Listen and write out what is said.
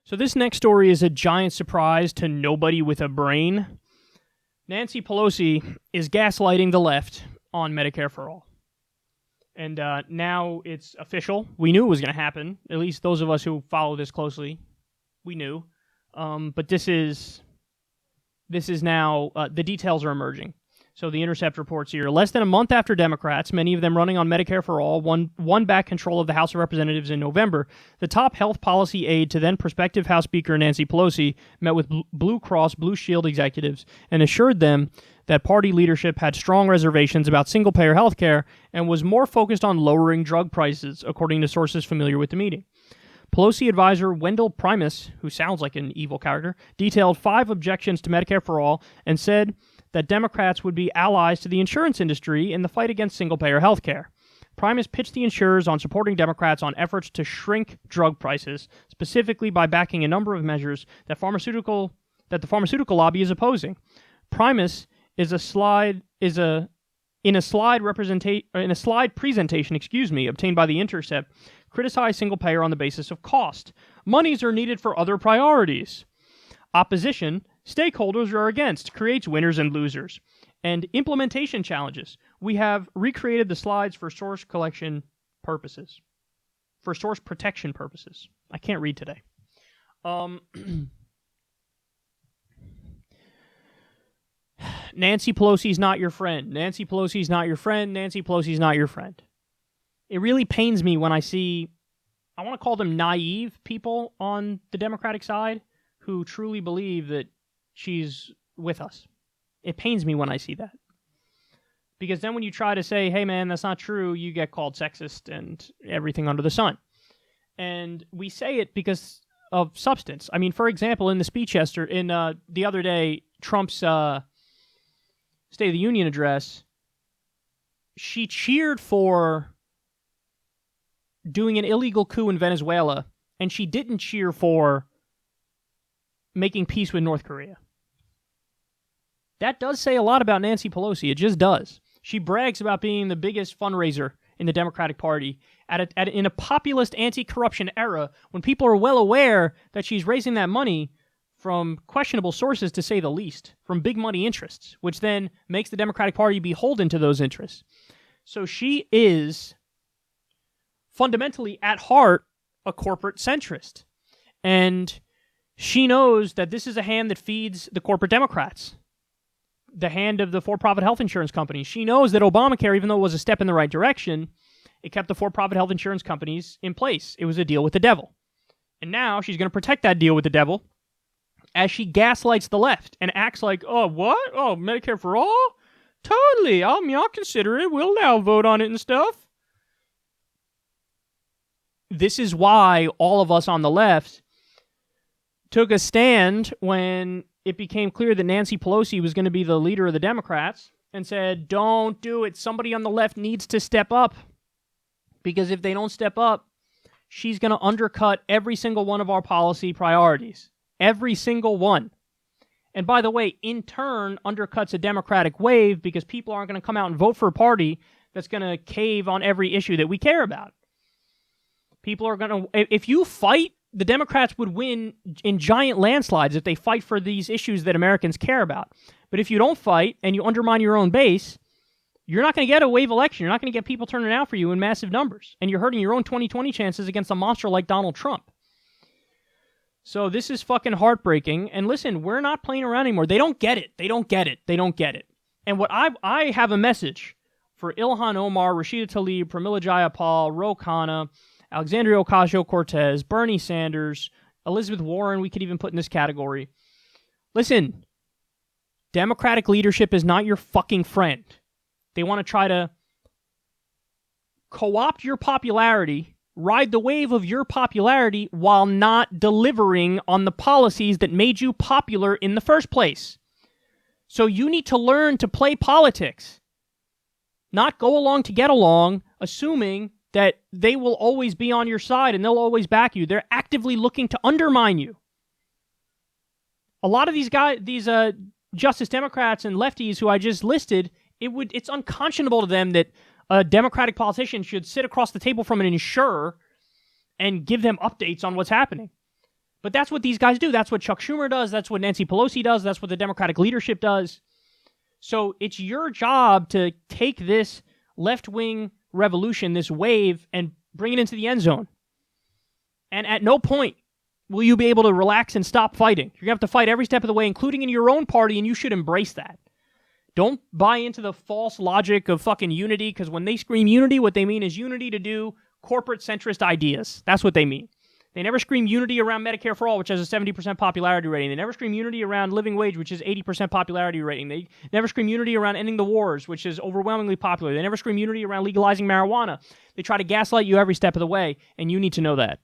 So this next story is a giant surprise to nobody with a brain. Nancy Pelosi is gaslighting the left on Medicare for All. And now it's official. We knew it was going to happen. At least those of us who follow this closely, we knew. But this is now, the details are emerging. So the Intercept reports here, less than a month after Democrats, many of them running on Medicare for All, won back control of the House of Representatives in November, the top health policy aide to then-prospective House Speaker Nancy Pelosi met with Blue Cross Blue Shield executives and assured them that party leadership had strong reservations about single-payer health care and was more focused on lowering drug prices, according to sources familiar with the meeting. Pelosi advisor Wendell Primus, who sounds like an evil character, detailed 5 objections to Medicare for All and said that Democrats would be allies to the insurance industry in the fight against single-payer health care. Primus pitched the insurers on supporting Democrats on efforts to shrink drug prices, specifically by backing a number of measures that the pharmaceutical lobby is opposing. Primus in a slide presentation, obtained by the Intercept, criticized single-payer on the basis of cost. Monies are needed for other priorities. Opposition, stakeholders are against, creates winners and losers. And implementation challenges. We have recreated the slides for source protection purposes. I can't read today. Nancy Pelosi's not your friend. Nancy Pelosi's not your friend. Nancy Pelosi's not your friend. It really pains me when I see, I want to call them naive people on the Democratic side who truly believe that she's with us. It pains me when I see that. Because then when you try to say, hey man, that's not true, you get called sexist and everything under the sun. And we say it because of substance. I mean, for example, in the speech the other day, Trump's State of the Union address, she cheered for doing an illegal coup in Venezuela, and she didn't cheer for making peace with North Korea. That does say a lot about Nancy Pelosi. It just does. She brags about being the biggest fundraiser in the Democratic Party in a populist anti-corruption era when people are well aware that she's raising that money from questionable sources, to say the least, from big money interests, which then makes the Democratic Party beholden to those interests. So she is fundamentally, at heart, a corporate centrist. And she knows that this is a hand that feeds the corporate Democrats, the hand of the for-profit health insurance companies. She knows that Obamacare, even though it was a step in the right direction, it kept the for-profit health insurance companies in place. It was a deal with the devil. And now she's going to protect that deal with the devil as she gaslights the left and acts like, oh, what? Oh, Medicare for all? Totally. I'll consider it. We'll now vote on it and stuff. This is why all of us on the left took a stand when it became clear that Nancy Pelosi was going to be the leader of the Democrats and said, don't do it. Somebody on the left needs to step up, because if they don't step up, she's going to undercut every single one of our policy priorities. Every single one. And by the way, in turn, undercuts a Democratic wave, because people aren't going to come out and vote for a party that's going to cave on every issue that we care about. People are going to... If you fight, the Democrats would win in giant landslides if they fight for these issues that Americans care about. But if you don't fight and you undermine your own base, you're not going to get a wave election. You're not going to get people turning out for you in massive numbers. And you're hurting your own 2020 chances against a monster like Donald Trump. So this is fucking heartbreaking. And listen, we're not playing around anymore. They don't get it. They don't get it. They don't get it. And what I have a message for Ilhan Omar, Rashida Tlaib, Pramila Jayapal, Ro Khanna, Alexandria Ocasio-Cortez, Bernie Sanders, Elizabeth Warren, we could even put in this category. Listen, Democratic leadership is not your fucking friend. They want to try to co-opt your popularity, ride the wave of your popularity while not delivering on the policies that made you popular in the first place. So you need to learn to play politics. Not go along to get along, assuming that they will always be on your side and they'll always back you. They're actively looking to undermine you. A lot of these guys, these Justice Democrats and lefties who I just listed, it's unconscionable to them that a Democratic politician should sit across the table from an insurer and give them updates on what's happening. But that's what these guys do. That's what Chuck Schumer does. That's what Nancy Pelosi does. That's what the Democratic leadership does. So it's your job to take this left-wing revolution, this wave, and bring it into the end zone. And at no point will you be able to relax and stop fighting. You're going to have to fight every step of the way, including in your own party, and you should embrace that. Don't buy into the false logic of fucking unity, because when they scream unity, what they mean is unity to do corporate centrist ideas. That's what they mean. They never scream unity around Medicare for All, which has a 70% popularity rating. They never scream unity around living wage, which is 80% popularity rating. They never scream unity around ending the wars, which is overwhelmingly popular. They never scream unity around legalizing marijuana. They try to gaslight you every step of the way, and you need to know that.